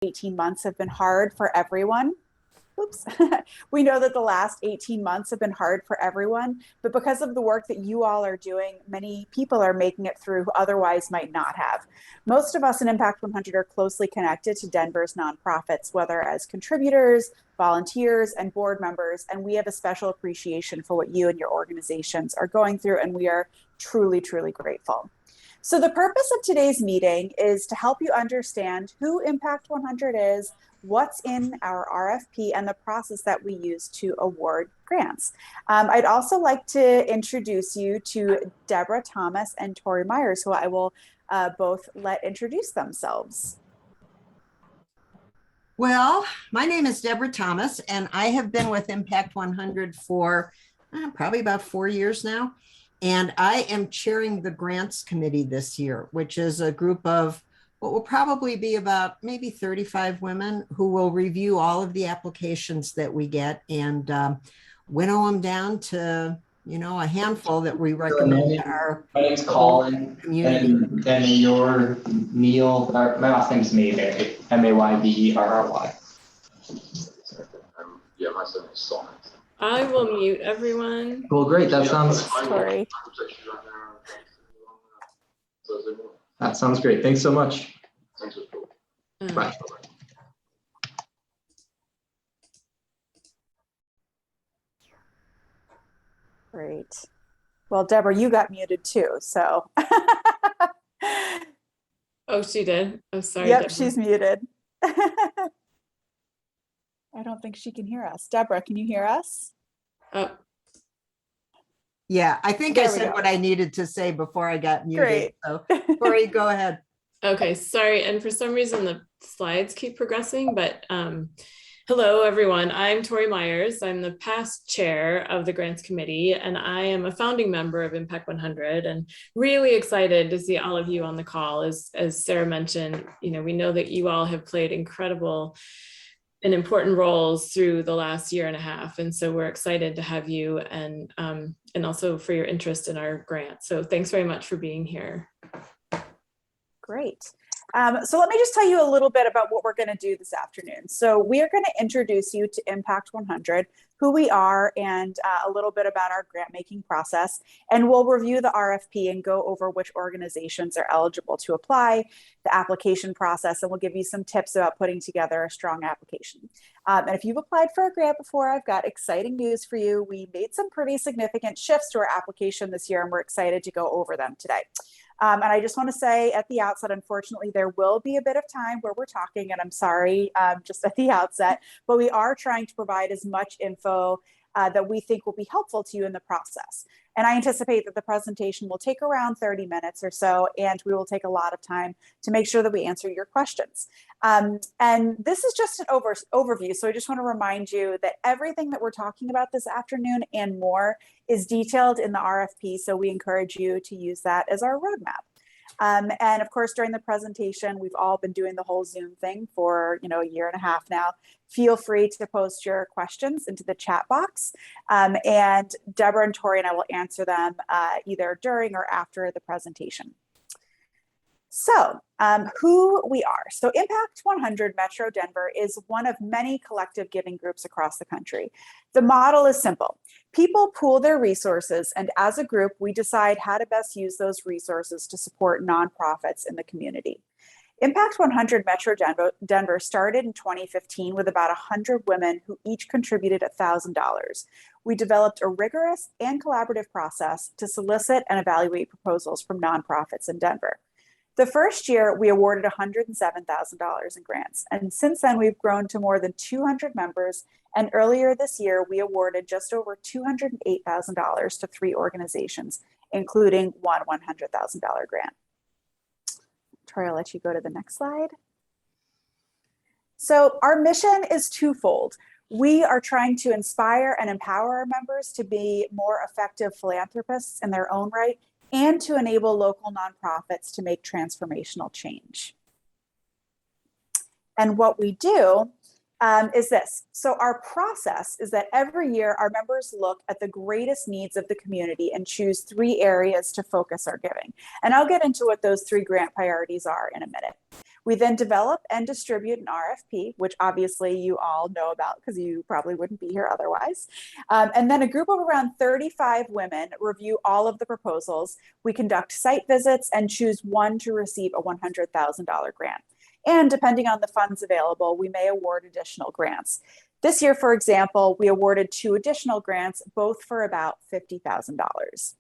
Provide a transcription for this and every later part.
18 months have been hard for everyone. Oops. We know that the last 18 months have been hard for everyone, but because of the work that you all are doing, many people are making it through who otherwise might not have. Most of us in Impact 100 are closely connected to Denver's nonprofits, whether as contributors, volunteers, and board members, and we have a special appreciation for what you and your organizations are going through, and we are truly, truly grateful. So the purpose of today's meeting is to help you understand who Impact 100 is, what's in our RFP, and the process that we use to award grants. I'd also like to introduce you to Deborah Thomas and Tori Myers, who I will both let introduce themselves. Well, my name is Deborah Thomas, and I have been with Impact 100 for probably about 4 years now. And I am chairing the grants committee this year, which is a group of what will probably be about maybe 35 women who will review all of the applications that we get and winnow them down to, a handful that we recommend to our My name's Colin, community. and then your Neil, my last name's Mayberry, Mayberry. Yeah, my son is Solomon. I will mute everyone. Well, great. That sounds. Sorry. That sounds great. Thanks so much. Thanks. Bye. Great. Well, Deborah, you got muted too, so. Oh, she did. Oh, sorry. Yep, Deborah. she's muted. I don't think she can hear us. Deborah, can you hear us? Oh. Yeah, I think There I we said go. what I needed to say before I got muted. Great. So, Tori, go ahead. Okay, sorry. And for some reason, the slides keep progressing, but hello, everyone. I'm Tori Myers. I'm the past chair of the grants committee, and I am a founding member of Impact 100 and really excited to see all of you on the call. As Sarah mentioned, we know that you all have played incredible and important roles through the last year and a half. And so we're excited to have you and also for your interest in our grant. So thanks very much for being here. Great. So let me just tell you a little bit about what we're going to do this afternoon. So we are going to introduce you to Impact 100, who we are, and a little bit about our grant making process. And we'll review the RFP and go over which organizations are eligible to apply, the application process, and we'll give you some tips about putting together a strong application. And if you've applied for a grant before, I've got exciting news for you. We made some pretty significant shifts to our application this year, and we're excited to go over them today. And I just want to say at the outset, unfortunately, there will be a bit of time where we're talking, and I'm sorry, just at the outset, but we are trying to provide as much info that we think will be helpful to you in the process. And I anticipate that the presentation will take around 30 minutes or so, and we will take a lot of time to make sure that we answer your questions. And this is just an overview. So I just want to remind you that everything that we're talking about this afternoon and more is detailed in the RFP. So we encourage you to use that as our roadmap. And of course, during the presentation, we've all been doing the whole Zoom thing for a year and a half now. Feel free to post your questions into the chat box, and Deborah and Tori and I will answer them either during or after the presentation. So who we are. So Impact 100 Metro Denver is one of many collective giving groups across the country. The model is simple. People pool their resources, and as a group, we decide how to best use those resources to support nonprofits in the community. Impact 100 Metro Denver started in 2015 with about 100 women who each contributed $1,000. We developed a rigorous and collaborative process to solicit and evaluate proposals from nonprofits in Denver. The first year, we awarded $107,000 in grants, and since then, we've grown to more than 200 members, and earlier this year, we awarded just over $208,000 to 3 organizations, including one $100,000 grant. Tori, I'll let you go to the next slide. So our mission is twofold. We are trying to inspire and empower our members to be more effective philanthropists in their own right, and to enable local nonprofits to make transformational change. And what we do is this. So our process is that every year our members look at the greatest needs of the community and choose 3 areas to focus our giving. And I'll get into what those 3 grant priorities are in a minute. We then develop and distribute an RFP, which obviously you all know about because you probably wouldn't be here otherwise. And then a group of around 35 women review all of the proposals. We conduct site visits and choose one to receive a $100,000 grant. And depending on the funds available, we may award additional grants. This year, for example, we awarded 2 additional grants, both for about $50,000.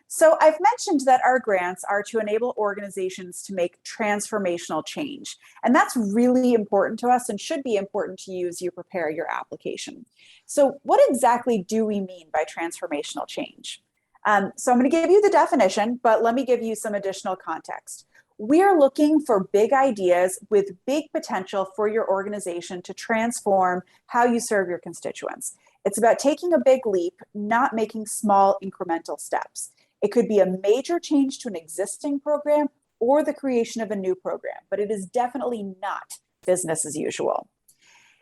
So I've mentioned that our grants are to enable organizations to make transformational change. And that's really important to us and should be important to you as you prepare your application. So what exactly do we mean by transformational change? So I'm going to give you the definition, but let me give you some additional context. We are looking for big ideas with big potential for your organization to transform how you serve your constituents. It's about taking a big leap, not making small incremental steps. It could be a major change to an existing program or the creation of a new program, but it is definitely not business as usual.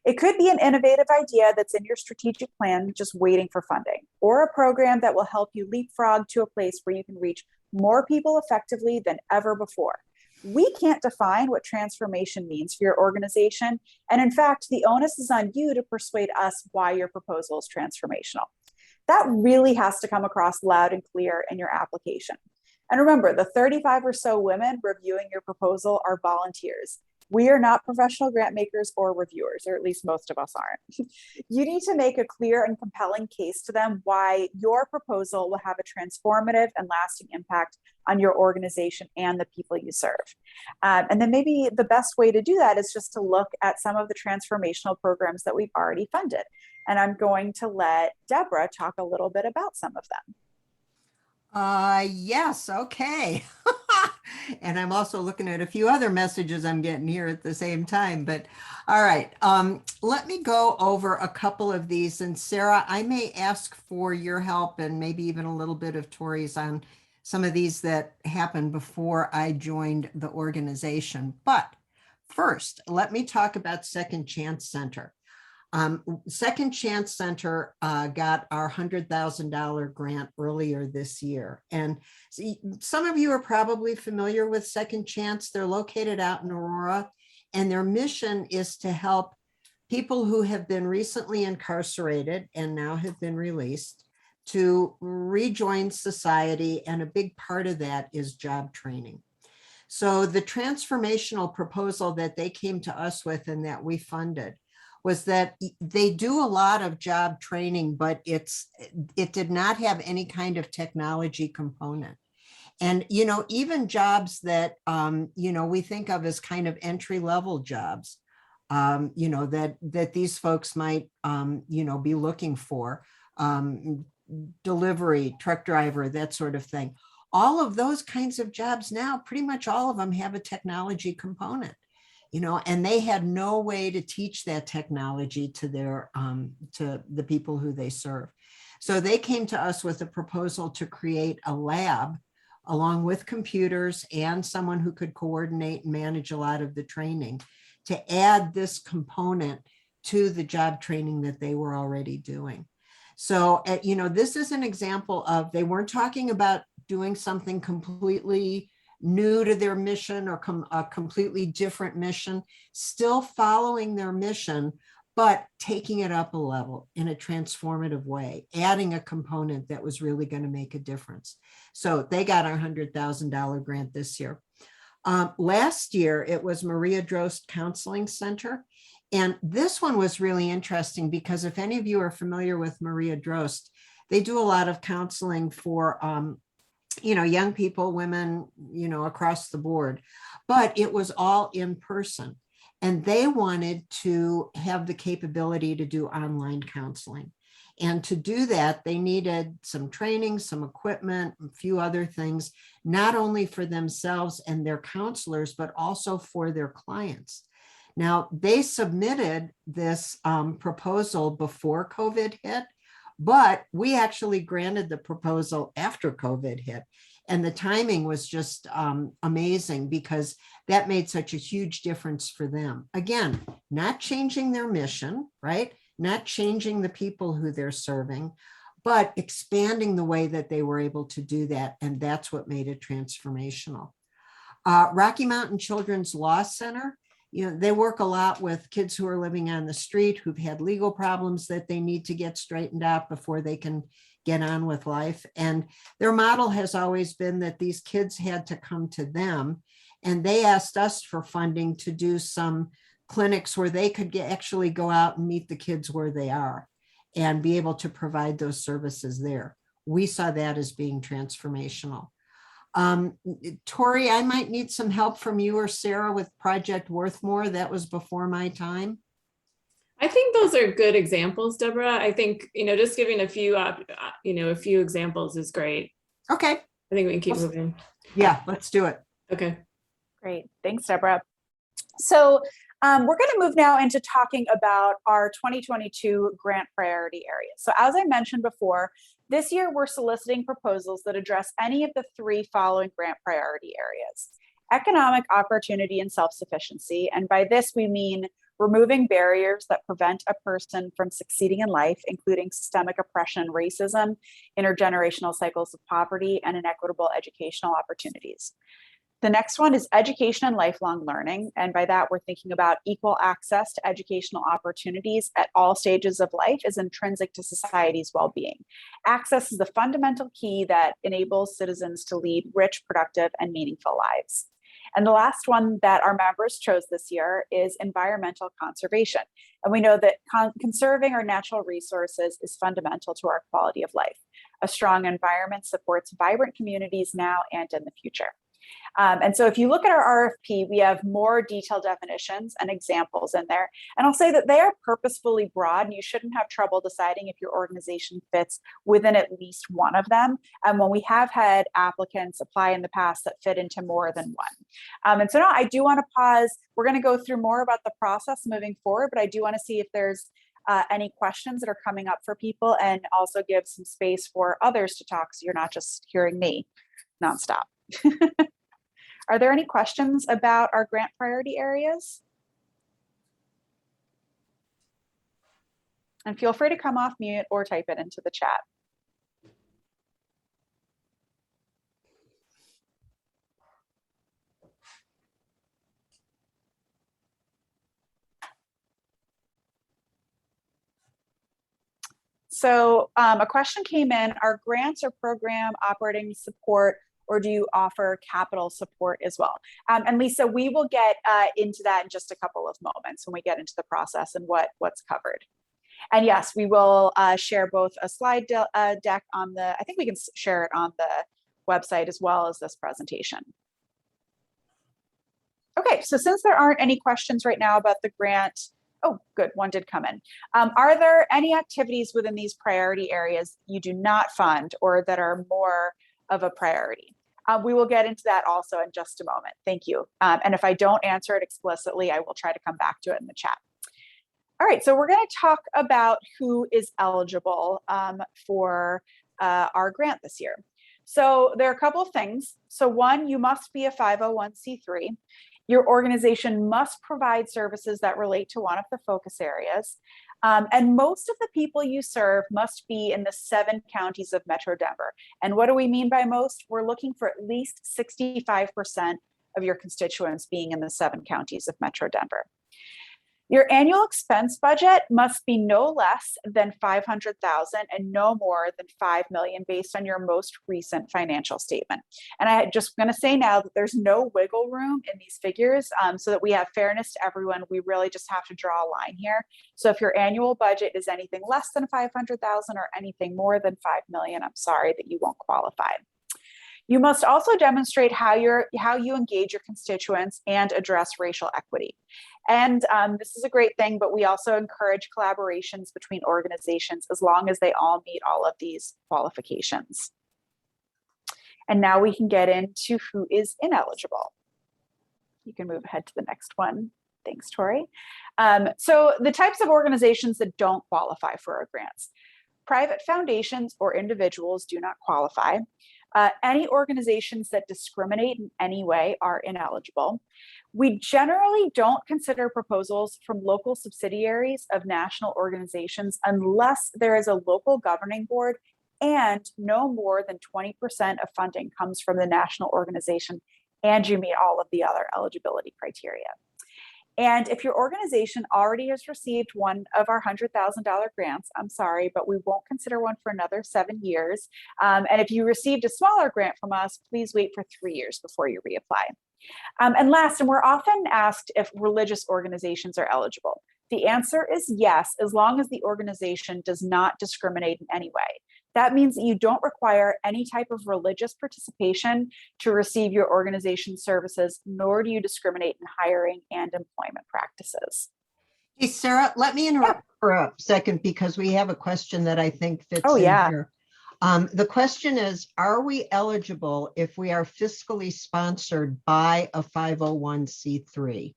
It could be an innovative idea that's in your strategic plan, just waiting for funding, or a program that will help you leapfrog to a place where you can reach more people effectively than ever before. We can't define what transformation means for your organization. And in fact, the onus is on you to persuade us why your proposal is transformational. That really has to come across loud and clear in your application. And remember, the 35 or so women reviewing your proposal are volunteers. We are not professional grant makers or reviewers, or at least most of us aren't. You need to make a clear and compelling case to them why your proposal will have a transformative and lasting impact on your organization and the people you serve. And then maybe the best way to do that is just to look at some of the transformational programs that we've already funded. And I'm going to let Deborah talk a little bit about some of them. Yes, okay. And I'm also looking at a few other messages I'm getting here at the same time, but all right. Let me go over a couple of these, and Sarah, I may ask for your help and maybe even a little bit of Tori's on some of these that happened before I joined the organization. But first, let me talk about Second Chance Center. Second Chance Center got our $100,000 grant earlier this year. And some of you are probably familiar with Second Chance. They're located out in Aurora, and their mission is to help people who have been recently incarcerated and now have been released to rejoin society. And a big part of that is job training. So the transformational proposal that they came to us with and that we funded was that they do a lot of job training, but it did not have any kind of technology component. And, you know, even jobs that, you know, we think of as kind of entry-level jobs, you know, that these folks might, you know, be looking for, delivery, truck driver, that sort of thing. All of those kinds of jobs now, pretty much all of them have a technology component. You know, and they had no way to teach that technology to their to the people who they serve. So they came to us with a proposal to create a lab along with computers and someone who could coordinate and manage a lot of the training to add this component to the job training that they were already doing. So, you know, this is an example of, they weren't talking about doing something completely new to their mission or a completely different mission, still following their mission, but taking it up a level in a transformative way, adding a component that was really going to make a difference. So they got our $100,000 grant this year. Last year, it was Maria Drost Counseling Center. And this one was really interesting because if any of you are familiar with Maria Drost, they do a lot of counseling for you know, young people, women, you know, across the board, but it was all in person. And they wanted to have the capability to do online counseling. And to do that, they needed some training, some equipment, a few other things, not only for themselves and their counselors, but also for their clients. Now, they submitted this proposal before COVID hit, but we actually granted the proposal after COVID hit. And the timing was just amazing because that made such a huge difference for them. Again, not changing their mission, right? Not changing the people who they're serving, but expanding the way that they were able to do that. And that's what made it transformational. Rocky Mountain Children's Law Center, they work a lot with kids who are living on the street, who've had legal problems that they need to get straightened out before they can get on with life. And their model has always been that these kids had to come to them, and they asked us for funding to do some clinics where they could actually go out and meet the kids where they are and be able to provide those services there. We saw that as being transformational. Tori, I might need some help from you or Sarah with Project Worthmore. That was before my time. I think those are good examples, Deborah. I think, just giving a few examples is great. Okay. I think we can keep moving. Yeah, let's do it. Okay. Great. Thanks, Deborah. So we're going to move now into talking about our 2022 grant priority areas. So as I mentioned before, this year we're soliciting proposals that address any of the 3 following grant priority areas: economic opportunity and self-sufficiency. And by this, we mean removing barriers that prevent a person from succeeding in life, including systemic oppression and racism, intergenerational cycles of poverty, and inequitable educational opportunities. The next one is education and lifelong learning. And by that, we're thinking about equal access to educational opportunities at all stages of life is intrinsic to society's well-being. Access is the fundamental key that enables citizens to lead rich, productive, and meaningful lives. And the last one that our members chose this year is environmental conservation. And we know that conserving our natural resources is fundamental to our quality of life. A strong environment supports vibrant communities now and in the future. And so if you look at our RFP, we have more detailed definitions and examples in there. And I'll say that they are purposefully broad, and you shouldn't have trouble deciding if your organization fits within at least one of them. And when we have had applicants apply in the past that fit into more than one. And so now I do want to pause. We're going to go through more about the process moving forward, but I do want to see if there's any questions that are coming up for people, and also give some space for others to talk, so you're not just hearing me nonstop. Are there any questions about our grant priority areas? And feel free to come off mute or type it into the chat. So a question came in: are grants or program operating support, or do you offer capital support as well? And Lisa, we will get into that in just a couple of moments when we get into the process and what's covered. And yes, we will share both a slide deck on the, I think we can share it on the website as well as this presentation. Okay, so since there aren't any questions right now about the grant, oh, good, one did come in. Are there any activities within these priority areas you do not fund or that are more of a priority? We will get into that also in just a moment. Thank you. And if I don't answer it explicitly, I will try to come back to it in the chat. All right, so we're going to talk about who is eligible for our grant this year. So there are a couple of things. So one, you must be a 501c3. Your organization must provide services that relate to one of the focus areas. And most of the people you serve must be in the 7 counties of Metro Denver. And what do we mean by most? We're looking for at least 65% of your constituents being in the 7 counties of Metro Denver. Your annual expense budget must be no less than $500,000 and no more than $5 million based on your most recent financial statement. And I'm just going to say now that there's no wiggle room in these figures, so that we have fairness to everyone. We really just have to draw a line here. So if your annual budget is anything less than $500,000 or anything more than $5 million, I'm sorry that you won't qualify. You must also demonstrate how you engage your constituents and address racial equity. And this is a great thing, but we also encourage collaborations between organizations as long as they all meet all of these qualifications. And now we can get into who is ineligible. You can move ahead to the next one. Thanks, Tori. So the types of organizations that don't qualify for our grants. Private foundations or individuals do not qualify. Any organizations that discriminate in any way are ineligible. We generally don't consider proposals from local subsidiaries of national organizations unless there is a local governing board and no more than 20% of funding comes from the national organization and you meet all of the other eligibility criteria. And if your organization already has received one of our $100,000 grants, I'm sorry, but we won't consider one for another 7 years. And if you received a smaller grant from us, please wait for 3 years before you reapply. And last, and we're often asked if religious organizations are eligible. The answer is yes, as long as the organization does not discriminate in any way. That means that you don't require any type of religious participation to receive your organization's services, nor do you discriminate in hiring and employment practices. Hey, Sarah, let me interrupt for a second because we have a question that I think fits in here. The question is, are we eligible if we are fiscally sponsored by a 501c3?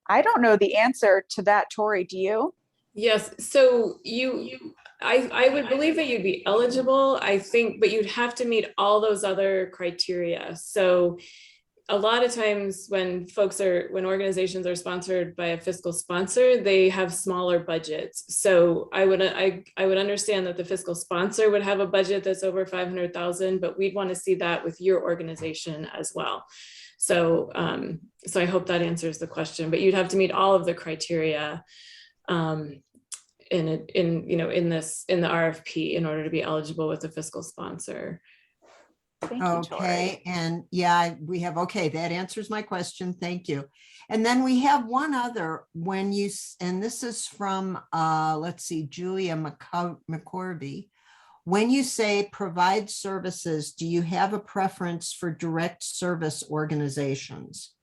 I don't know the answer to that, Tori, do you? Yes, so I would believe that you'd be eligible, I think, but you'd have to meet all those other criteria. So a lot of times when organizations are sponsored by a fiscal sponsor, they have smaller budgets. So I would understand that the fiscal sponsor would have a budget that's over 500,000, but we'd want to see that with your organization as well. So so I hope that answers the question, but you'd have to meet all of the criteria in the RFP in order to be eligible with a fiscal sponsor. Thank you, Okay, Tori. and yeah, we have, okay, that answers my question. Thank you. And then we have one other and this is from, let's see, Julia McCorvey. When you say provide services, do you have a preference for direct service organizations?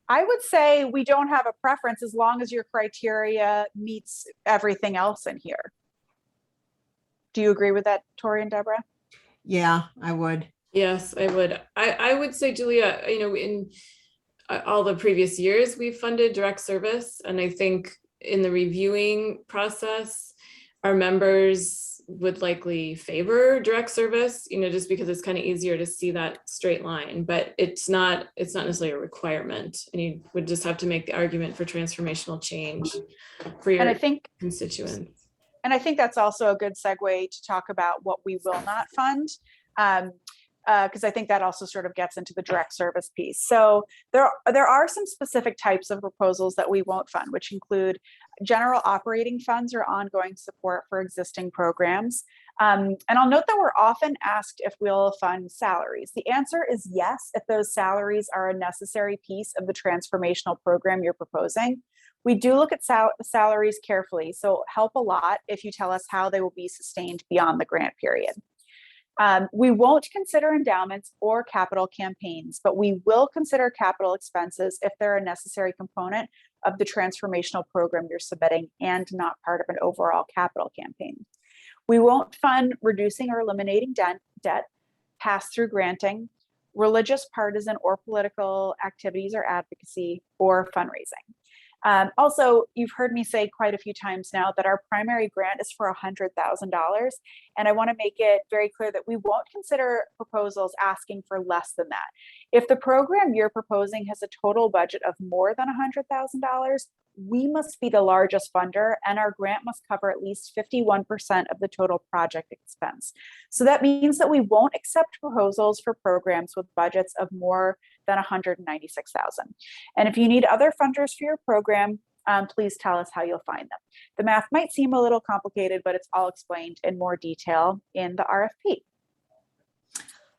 I would say we don't have a preference as long as your criteria meets everything else in here. Do you agree with that, Tori and Deborah? Yeah, I would. Yes, I would. I would say, Julia, in all the previous years, we've funded direct service. And I think in the reviewing process, our members would likely favor direct service, just because it's kind of easier to see that straight line, but it's not necessarily a requirement. And you would just have to make the argument for transformational change for your constituents. And I think that's also a good segue to talk about what we will not fund. Because I think that also sort of gets into the direct service piece. So there are some specific types of proposals that we won't fund, which include general operating funds or ongoing support for existing programs. And I'll note that we're often asked if we'll fund salaries. The answer is yes, if those salaries are a necessary piece of the transformational program you're proposing. We do look at salaries carefully, so help a lot if you tell us how they will be sustained beyond the grant period. We won't consider endowments or capital campaigns, but we will consider capital expenses if they're a necessary component of the transformational program you're submitting and not part of an overall capital campaign. We won't fund reducing or eliminating debt, pass-through granting, religious, partisan, or political activities or advocacy, or fundraising. Also, you've heard me say quite a few times now that our primary grant is for $100,000. And I want to make it very clear that we won't consider proposals asking for less than that. If the program you're proposing has a total budget of more than $100,000, we must be the largest funder, and our grant must cover at least 51% of the total project expense. So that means that we won't accept proposals for programs with budgets of more than $196,000. And if you need other funders for your program, please tell us how you'll find them. The math might seem a little complicated, but it's all explained in more detail in the RFP.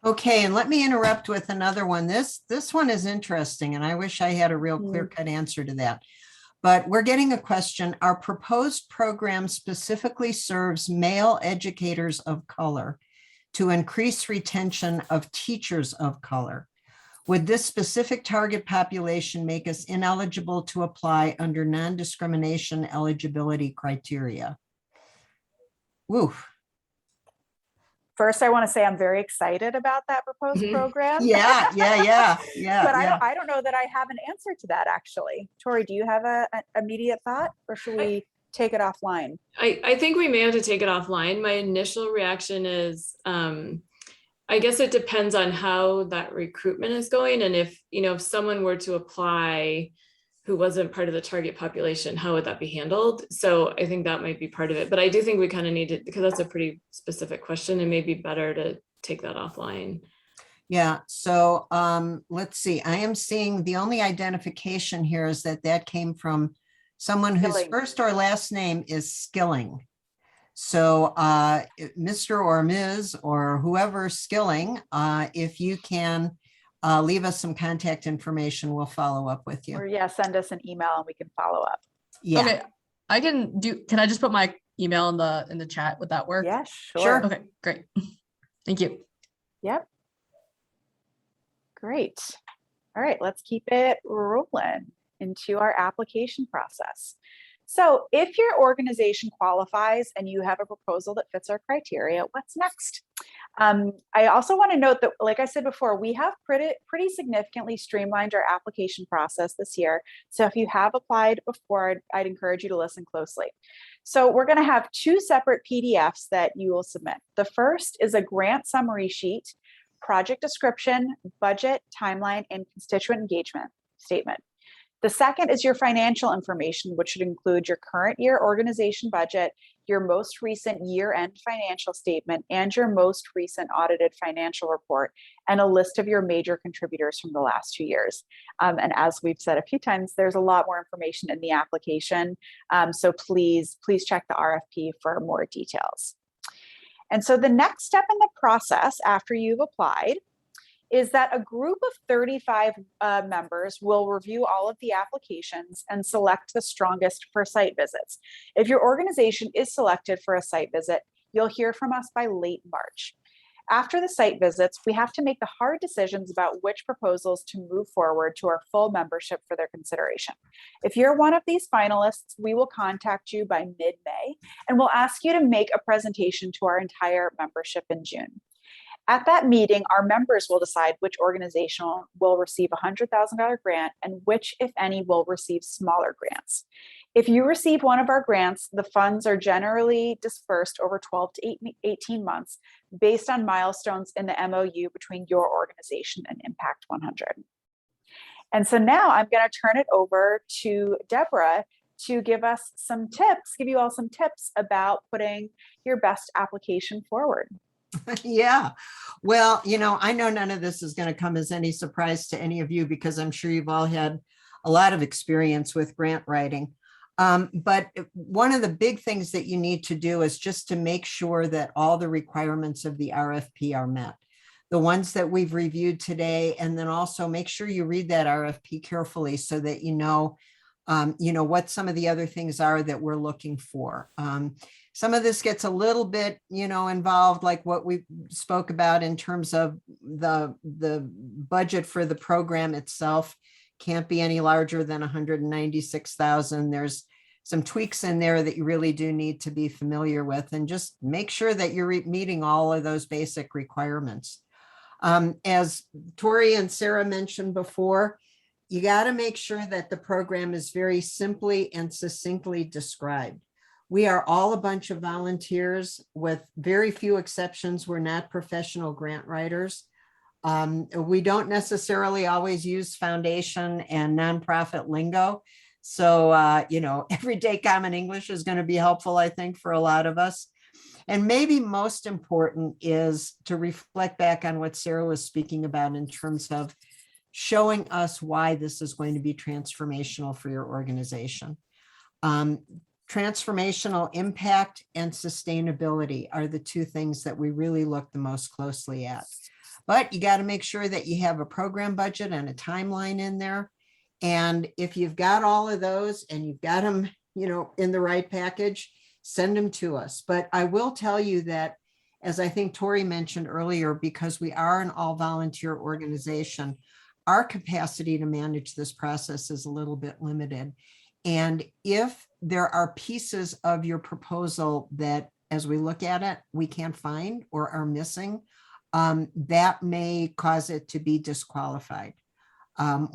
Okay, and let me interrupt with another one. This one is interesting, and I wish I had a real clear-cut answer to that. But we're getting a question. Our proposed program specifically serves male educators of color to increase retention of teachers of color. Would this specific target population make us ineligible to apply under non-discrimination eligibility criteria? Woo. First, I want to say I'm very excited about that proposed program. Yeah. But I don't know that I have an answer to that, actually. Tori, do you have an immediate thought, or should we take it offline? I think we may have to take it offline. My initial reaction is, I guess it depends on how that recruitment is going. And if someone were to apply who wasn't part of the target population, how would that be handled? So I think that might be part of it, but I do think we kind of need to, because that's a pretty specific question, and maybe better to take that offline. Yeah, so let's see. I am seeing the only identification here is that came from someone whose Skilling. first or last name is Skilling. So Mr. or Ms. or whoever Skilling, if you can leave us some contact information, we'll follow up with you. Or yeah, send us an email and we can follow up. Yeah. Okay, can I just put my email in the chat? Would that work? Yeah, sure. Sure. Okay, great. Thank you. Yep. Great. All right, let's keep it rolling into our application process. So if your organization qualifies and you have a proposal that fits our criteria, what's next? I also want to note that, like I said before, we have pretty significantly streamlined our application process this year. So if you have applied before, I'd encourage you to listen closely. So we're going to have 2 separate PDFs that you will submit. The first is a grant summary sheet, project description, budget, timeline, and constituent engagement statement. The second is your financial information, which should include your current year organization budget, your most recent year-end financial statement, and your most recent audited financial report, and a list of your major contributors from the last 2 years. And as we've said a few times, there's a lot more information in the application. So please check the RFP for more details. And so the next step in the process after you've applied is that a group of 35 members will review all of the applications and select the strongest for site visits. If your organization is selected for a site visit, you'll hear from us by late March. After the site visits, we have to make the hard decisions about which proposals to move forward to our full membership for their consideration. If you're one of these finalists, we will contact you by mid-May, and we'll ask you to make a presentation to our entire membership in June. At that meeting, our members will decide which organization will receive a $100,000 grant and which, if any, will receive smaller grants. If you receive one of our grants, the funds are generally dispersed over 12 to 18 months based on milestones in the MOU between your organization and Impact 100. And so now I'm going to turn it over to Deborah to give you all some tips about putting your best application forward. Yeah. Well, I know none of this is going to come as any surprise to any of you because I'm sure you've all had a lot of experience with grant writing. But one of the big things that you need to do is just to make sure that all the requirements of the RFP are met. The ones that we've reviewed today, and then also make sure you read that RFP carefully so that you know what some of the other things are that we're looking for. Some of this gets a little bit, involved, like what we spoke about in terms of the budget for the program itself can't be any larger than 196,000. There's some tweaks in there that you really do need to be familiar with, and just make sure that you're meeting all of those basic requirements. As Tori and Sarah mentioned before, you got to make sure that the program is very simply and succinctly described. We are all a bunch of volunteers. With very few exceptions, we're not professional grant writers. We don't necessarily always use foundation and nonprofit lingo. So, everyday common English is going to be helpful, I think, for a lot of us. And maybe most important is to reflect back on what Sarah was speaking about in terms of showing us why this is going to be transformational for your organization. Transformational impact and sustainability are the 2 things that we really look the most closely at. But you got to make sure that you have a program budget and a timeline in there. And if you've got all of those and you've got them, in the right package, send them to us. But I will tell you that, as I think Tori mentioned earlier, because we are an all volunteer organization, our capacity to manage this process is a little bit limited. And if there are pieces of your proposal that, as we look at it, we can't find or are missing, that may cause it to be disqualified.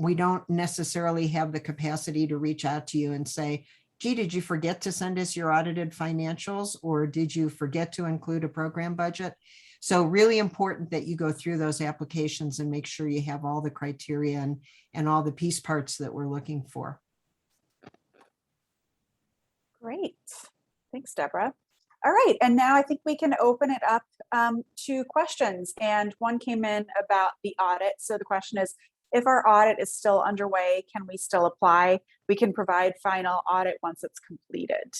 We don't necessarily have the capacity to reach out to you and say, gee, did you forget to send us your audited financials, or did you forget to include a program budget? So really important that you go through those applications and make sure you have all the criteria and all the piece parts that we're looking for. Great. Thanks, Deborah. All right, and now I think we can open it up to questions. And one came in about the audit. So the question is, if our audit is still underway, can we still apply? We can provide final audit once it's completed.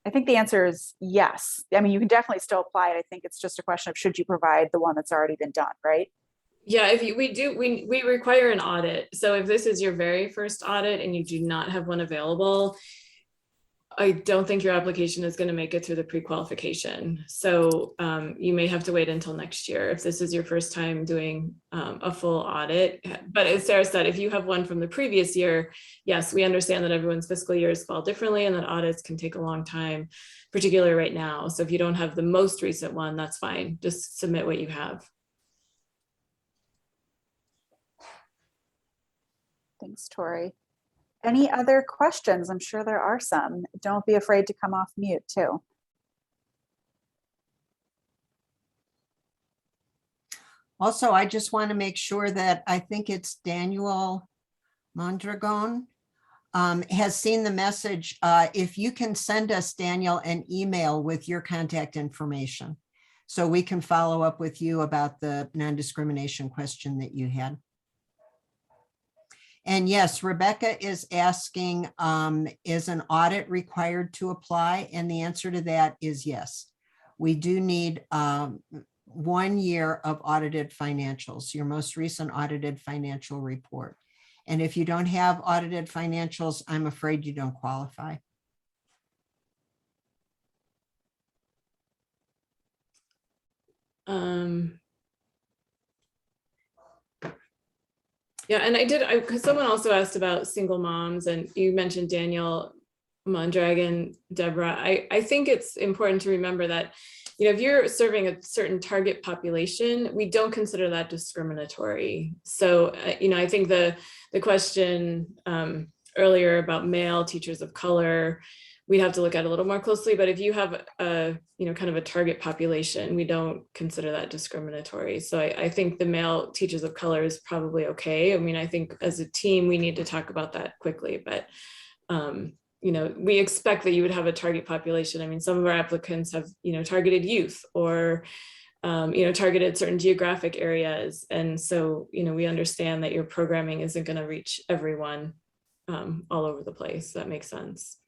I think the answer is yes. I mean, you can definitely still apply it. I think it's just a question of should you provide the one that's already been done, right? Yeah, if you, we require an audit. So if this is your very first audit and you do not have one available, I don't think your application is going to make it through the pre-qualification. So you may have to wait until next year if this is your first time doing a full audit. But as Sarah said, if you have one from the previous year, yes, we understand that everyone's fiscal years fall differently and that audits can take a long time, particularly right now. So if you don't have the most recent one, that's fine. Just submit what you have. Thanks, Tori. Any other questions? I'm sure there are some. Don't be afraid to come off mute too. Also, I just want to make sure that I think it's Daniel Mondragon has seen the message. If you can send us, Daniel, an email with your contact information so we can follow up with you about the non-discrimination question that you had. And yes, Rebecca is asking, is an audit required to apply? And the answer to that is yes. We do need 1 year of audited financials, your most recent audited financial report. And if you don't have audited financials, I'm afraid you don't qualify. Yeah, and because someone also asked about single moms, and you mentioned Daniel Mondragon, Deborah. I think it's important to remember that, you know, if you're serving a certain target population, we don't consider that discriminatory. So, you know, I think the question earlier about male teachers of color, we'd have to look at a little more closely. But if you have a, you know, kind of a target population, we don't consider that discriminatory. So I think the male teachers of color is probably okay. I mean, I think as a team, we need to talk about that quickly, but you know, we expect that you would have a target population. I mean, some of our applicants have, you know, targeted youth or, you know, targeted certain geographic areas. And so, you know, we understand that your programming isn't going to reach everyone all over the place. That makes sense.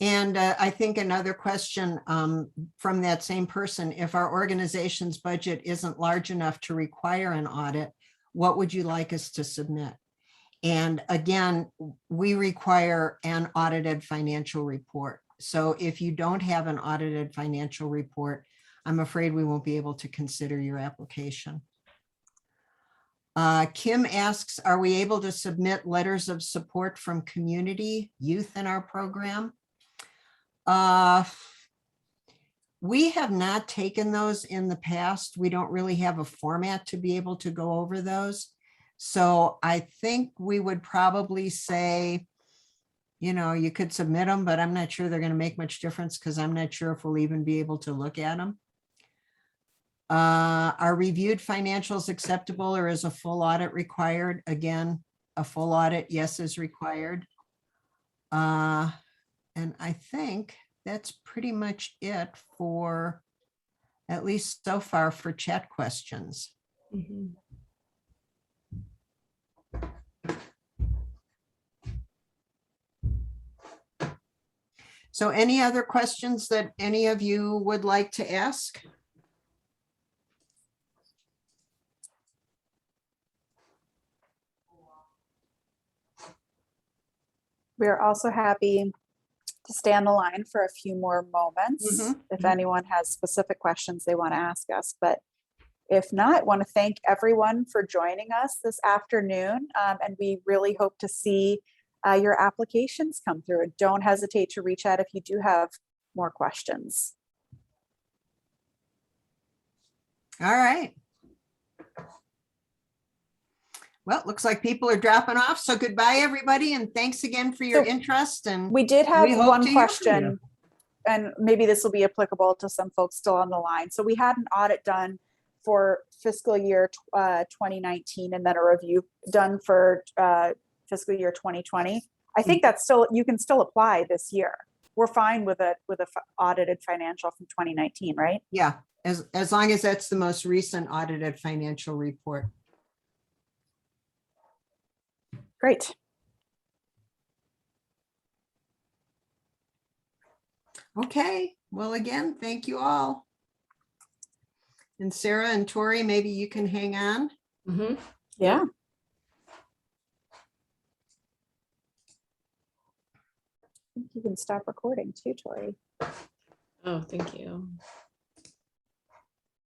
And I think another question from that same person, if our organization's budget isn't large enough to require an audit, what would you like us to submit? And again, we require an audited financial report. So if you don't have an audited financial report, I'm afraid we won't be able to consider your application. Kim asks, are we able to submit letters of support from community youth in our program? We have not taken those in the past. We don't really have a format to be able to go over those. So I think we would probably say, you know, you could submit them, but I'm not sure they're going to make much difference because I'm not sure if we'll even be able to look at them. Are reviewed financials acceptable or is a full audit required? Again, a full audit, yes, is required. And I think that's pretty much it for, at least so far, for chat questions. Mm-hmm. So any other questions that any of you would like to ask? We're also happy to stay on the line for a few more moments if anyone has specific questions they want to ask us. But if not, I want to thank everyone for joining us this afternoon. And we really hope to see your applications come through. And don't hesitate to reach out if you do have more questions. All right. Well, looks like people are dropping off. So goodbye, everybody. And thanks again for your interest. And we did have one question, you. And maybe this will be applicable to some folks still on the line. So we had an audit done for fiscal year 2019 and then a review done for fiscal year 2020. I think that's still, you can still apply this year. We're fine with a audited financial from 2019, right? Yeah, as long as that's the most recent audited financial report. Great. Okay, well, again, thank you all. And Sarah and Tori, maybe you can hang on. Mhm. Yeah. I think you can stop recording too, Tori. Oh, thank you.